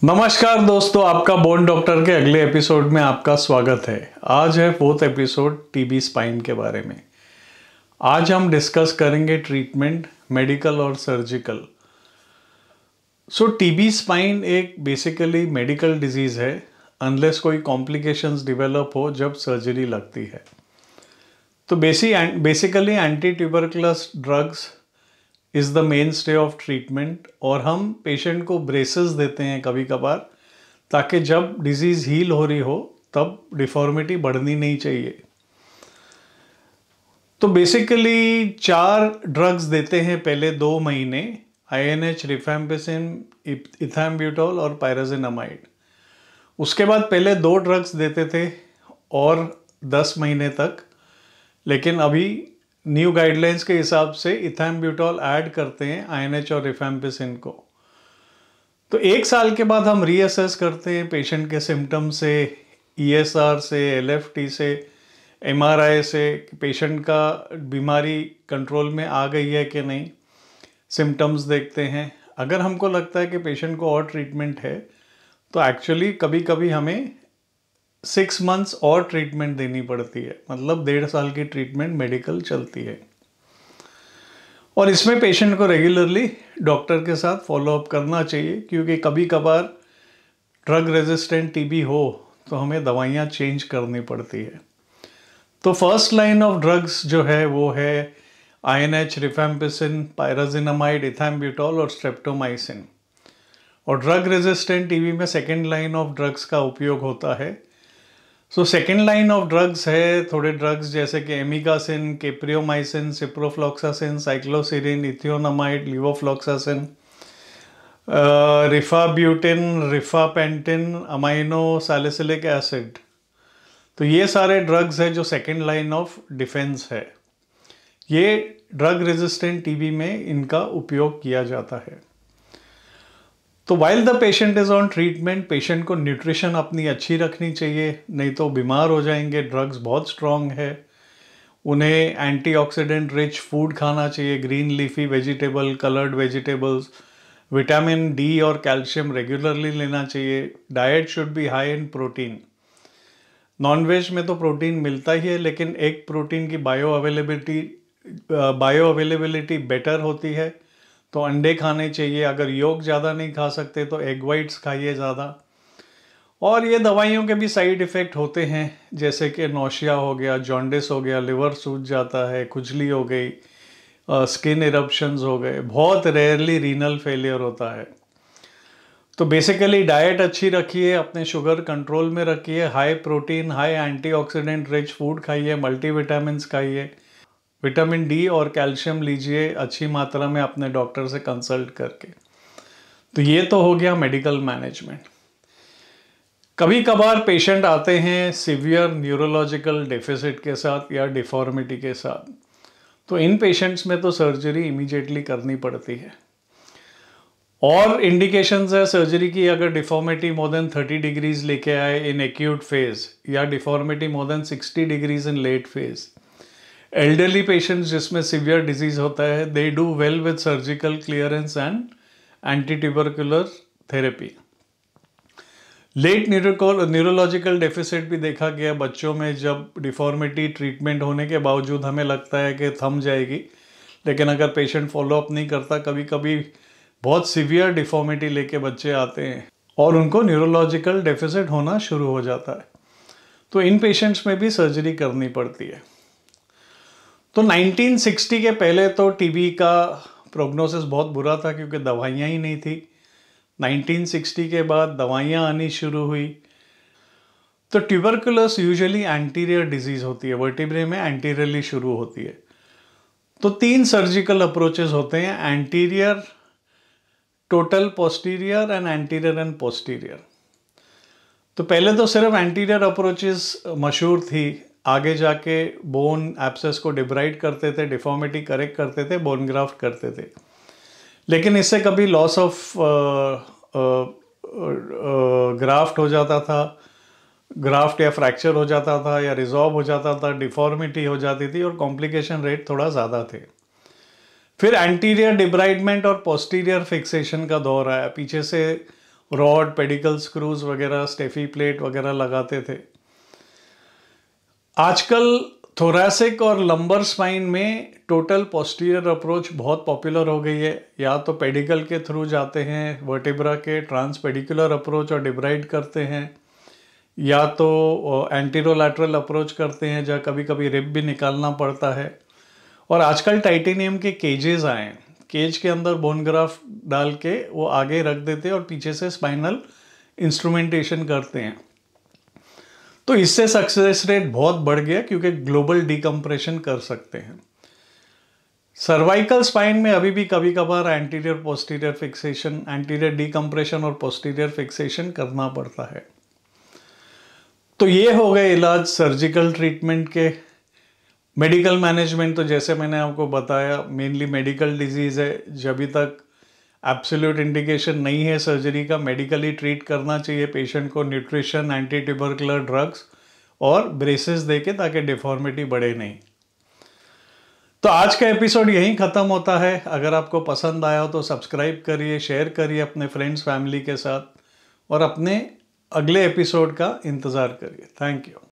नमस्कार दोस्तों, आपका बोन डॉक्टर के अगले एपिसोड में आपका स्वागत है। आज है 4th एपिसोड टीबी स्पाइन के बारे में। आज हम डिस्कस करेंगे ट्रीटमेंट, मेडिकल और सर्जिकल। टीबी स्पाइन एक बेसिकली मेडिकल डिजीज़ है अनलेस कोई कॉम्प्लिकेशंस डेवलप हो जब सर्जरी लगती है। तो basically anti tuberculous drugs is the mainstay of treatment और हम पेशेंट को ब्रेसेस देते हैं कभी कभार, ताकि जब डिजीज़ हील हो रही हो तब डिफॉर्मिटी बढ़नी नहीं चाहिए। तो बेसिकली 4 ड्रग्स देते हैं पहले 2 महीने, INH, रिफैम्पिसिन, इथैम्ब्यूटोल और पायराजिनामाइड। उसके बाद पहले 2 ड्रग्स देते थे और 10 महीने तक, लेकिन अभी न्यू गाइडलाइंस के हिसाब से इथैम्ब्यूटोल ऐड करते हैं INH और रिफैम्पिसिन को। तो 1 साल के बाद हम रीअसेस करते हैं पेशेंट के सिम्टम से, ESR से, LFT से, MRI से, पेशेंट का बीमारी कंट्रोल में आ गई है कि नहीं, सिम्टम्स देखते हैं। अगर हमको लगता है कि पेशेंट को और ट्रीटमेंट है तो एक्चुअली कभी कभी हमें 6 मंथ्स और ट्रीटमेंट देनी पड़ती है, मतलब 1.5 साल की ट्रीटमेंट मेडिकल चलती है। और इसमें पेशेंट को रेगुलरली डॉक्टर के साथ फॉलोअप करना चाहिए, क्योंकि कभी कभार ड्रग रेजिस्टेंट टीबी हो तो हमें दवाइयाँ चेंज करनी पड़ती है। तो फर्स्ट लाइन ऑफ ड्रग्स जो है वो है INH, रिफैम्पिसिन, पायराजिनामाइड, इथैम्ब्यूटोल और स्ट्रेप्टोमाइसिन। और ड्रग रेजिस्टेंट टीबी में सेकेंड लाइन ऑफ ड्रग्स का उपयोग होता है। सेकेंड लाइन ऑफ ड्रग्स है थोड़े ड्रग्स जैसे कि amikacin, capreomycin, ciprofloxacin, cycloserine, ethionamide, levofloxacin, rifabutin, rifapentine, amino salicylic acid. तो ये सारे ड्रग्स है जो सेकेंड लाइन ऑफ डिफेंस है। ये ड्रग रेजिस्टेंट टीबी में इनका उपयोग किया जाता है। तो while the patient is on treatment, patient को न्यूट्रिशन अपनी अच्छी रखनी चाहिए, नहीं तो बीमार हो जाएंगे। ड्रग्स बहुत स्ट्रॉन्ग है। उन्हें एंटीऑक्सीडेंट रिच फूड खाना चाहिए, green leafy vegetable, coloured vegetables, vitamin D और कैल्शियम रेगुलरली लेना चाहिए। Diet should be high in protein. Non veg में तो प्रोटीन मिलता ही है, लेकिन एग प्रोटीन की बायो अवेलेबिलिटी बेटर होती है, तो अंडे खाने चाहिए। अगर योग ज़्यादा नहीं खा सकते तो एग वाइट्स खाइए ज़्यादा। और ये दवाइयों के भी साइड इफ़ेक्ट होते हैं, जैसे कि नौशिया हो गया, जॉन्डिस हो गया, लिवर सूज जाता है, खुजली हो गई, स्किन इरप्शंस हो गए, बहुत रेयरली रीनल फेलियर होता है। तो बेसिकली डाइट अच्छी रखिए, अपने शुगर कंट्रोल में रखिए, high protein, high antioxidant rich food खाइए, मल्टीविटामिन्स खाइए, विटामिन डी और कैल्शियम लीजिए अच्छी मात्रा में अपने डॉक्टर से कंसल्ट करके। तो ये तो हो गया मेडिकल मैनेजमेंट। कभी कभार पेशेंट आते हैं सीवियर न्यूरोलॉजिकल डेफिसिट के साथ या डिफॉर्मिटी के साथ, तो इन पेशेंट्स में तो सर्जरी इमीडिएटली करनी पड़ती है। और इंडिकेशंस है सर्जरी की, अगर डिफॉर्मिटी मोर देन 30 डिग्रीज लेके आए इन एक्यूट फेज, या deformity more than 60 degrees in late phase. Elderly patients जिसमें सिवियर डिजीज होता है, they do well with surgical clearance and anti tubercular therapy. Late neurological deficit भी देखा गया बच्चों में, जब डिफॉर्मिटी ट्रीटमेंट होने के बावजूद हमें लगता है कि थम जाएगी, लेकिन अगर पेशेंट फॉलोअप नहीं करता, कभी कभी बहुत सिवियर डिफॉर्मिटी लेके बच्चे आते हैं और उनको न्यूरोलॉजिकल डेफिसिट होना शुरू हो जाता है। तो इन पेशेंट्स में भी सर्जरी करनी पड़ती है। तो 1960 के पहले तो टीबी का प्रोग्नोसिस बहुत बुरा था, क्योंकि दवाइयाँ ही नहीं थी। 1960 के बाद दवाइयाँ आनी शुरू हुई। तो ट्यूबरकुलस यूजुअली एंटीरियर डिजीज़ होती है, वर्टिब्रे में एंटीरियरली शुरू होती है। तो 3 सर्जिकल अप्रोचेस होते हैं, anterior, total posterior and anterior and posterior. तो पहले तो सिर्फ एंटीरियर अप्रोचेस मशहूर थी, आगे जाके बोन एब्सेस को डिब्राइड करते थे, डिफॉर्मिटी करेक्ट करते थे, बोन ग्राफ्ट करते थे। लेकिन इससे कभी लॉस ऑफ ग्राफ्ट हो जाता था, ग्राफ्ट या फ्रैक्चर हो जाता था, या रिजॉल्व हो जाता था, डिफॉर्मिटी हो जाती थी और कॉम्प्लिकेशन रेट थोड़ा ज़्यादा थे। फिर एंटीरियर डिब्राइडमेंट और पोस्टीरियर फिक्सेशन का दौर आया, पीछे से रॉड, पेडिकल स्क्रूज वगैरह, स्टेफी प्लेट वगैरह लगाते थे। आजकल थोरैसिक और लंबर स्पाइन में टोटल पोस्टीरियर अप्रोच बहुत पॉपुलर हो गई है। या तो पेडिकल के थ्रू जाते हैं, वर्टेब्रा के ट्रांसपेडिकुलर अप्रोच और डिब्राइड करते हैं, या तो एंटीरोलैटरल अप्रोच करते हैं जहाँ कभी कभी रिब भी निकालना पड़ता है। और आजकल टाइटेनियम के केजेस आए हैं, केज के अंदर बोन ग्राफ्ट डाल के वो आगे रख देते हैं और पीछे से स्पाइनल इंस्ट्रूमेंटेशन करते हैं। तो इससे सक्सेस रेट बहुत बढ़ गया क्योंकि ग्लोबल डीकम्प्रेशन कर सकते हैं। सर्वाइकल स्पाइन में अभी भी कभी कभार anterior posterior fixation, anterior decompression और पोस्टीरियर फिक्सेशन करना पड़ता है। तो ये हो गए इलाज सर्जिकल ट्रीटमेंट के। मेडिकल मैनेजमेंट तो जैसे मैंने आपको बताया मेनली मेडिकल डिजीज़ है, जब तक एब्सोल्यूट इंडिकेशन नहीं है सर्जरी का, मेडिकली ट्रीट करना चाहिए पेशेंट को, न्यूट्रिशन, एंटी ट्यूबरकुलर ड्रग्स और ब्रेसेस देके, ताकि डिफॉर्मिटी बढ़े नहीं। तो आज का एपिसोड यहीं ख़त्म होता है। अगर आपको पसंद आया हो तो सब्सक्राइब करिए, शेयर करिए अपने फ्रेंड्स फैमिली के साथ और अपने अगले एपिसोड का इंतज़ार करिए। Thank you.